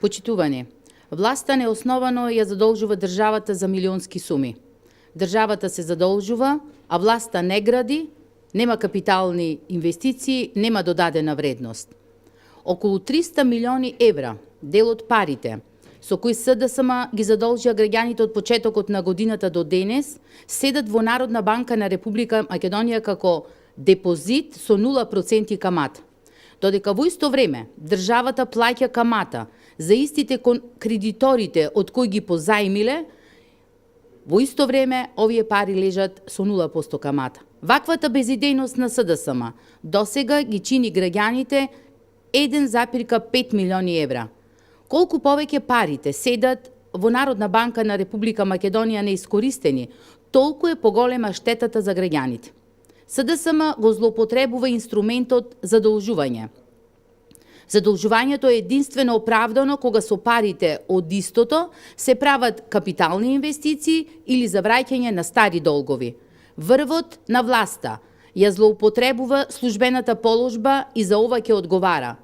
Почитувани, власта неосновано ја задолжува државата за милионски суми. Државата се задолжува, а власта не гради, нема капитални инвестиции, нема додадена вредност. Околу 300 милиони евра, дел од парите, со кои СДСМ ги задолжија граѓаните од почетокот на годината до денес, седат во Народна банка на Република Македонија како депозит со 0% камата. Додека во исто време државата плаќа камата за истите кредиторите од кои ги позајмиле, во исто време овие пари лежат со 0% камата. Ваквата безидејност на СДСМ досега ги чини граѓаните 1,5 милиони евра. Колку повеќе парите седат во Народна банка на Република Македонија неискористени, толку е поголема штетата за граѓаните. СДСМ го злоупотребува инструментот задолжување. Задолжувањето е единствено оправдано кога со парите од истото се прават капитални инвестиции или за враќање на стари долгови. Врвот на власта ја злоупотребува службената положба и за ова ќе одговара.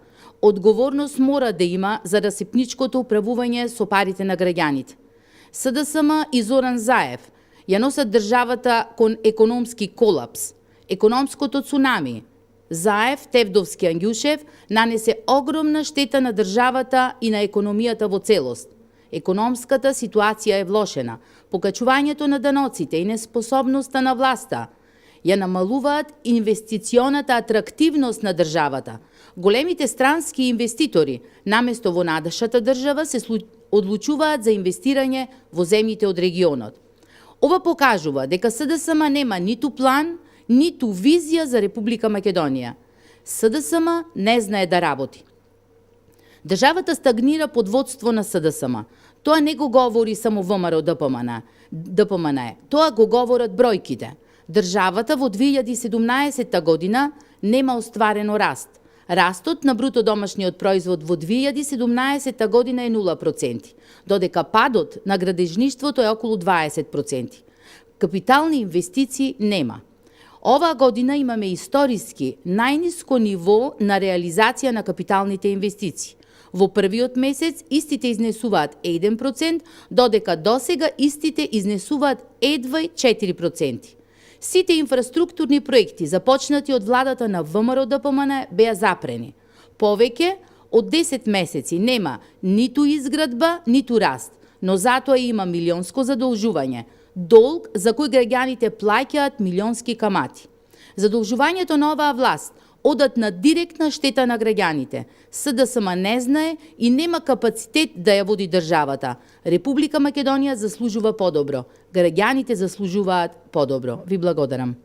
Одговорност мора да има за расипничкото управување со парите на граѓаните. СДСМ и Зоран Заев ја носат државата кон економски колапс. Економското цунами, Заев, Тевдовски, Ангјушев нанесе огромна штета на државата и на економијата во целост. Економската ситуација е влошена. Покачувањето на даноците и неспособноста на власта ја намалуваат инвестиционата атрактивност на државата. Големите странски инвеститори, наместо во надашата држава, се одлучуваат за инвестирање во земјите од регионот. Ова покажува дека СДСМ нема ниту план, ниту визија за Република Македонија. СДСМ не знае да работи. Државата стагнира под водство на СДСМ. Тоа не го говори само ВМРО ДПМН, тоа го говорат бројките. Државата во 2017 година нема остварено раст. Растот на бруто домашниот производ во 2017 година е 0%, додека падот на градежништвото е околу 20%. Капитални инвестиции нема. Оваа година имаме историски најниско ниво на реализација на капиталните инвестиции. Во првиот месец истите изнесуваат 1%, додека досега истите изнесуваат едва 4%. Сите инфраструктурни проекти започнати од владата на ВМРО ДПМН беа запрени. Повеќе од 10 месеци нема ниту изградба, ниту раст, но затоа има милионско задолжување, долг за кој граѓаните плаќаат милионски камати. Задолжувањето на оваа власт одат на директна штета на граѓаните. СДСМ не знае и нема капацитет да ја води државата. Република Македонија заслужува подобро. Граѓаните заслужуваат подобро. Ви благодарам.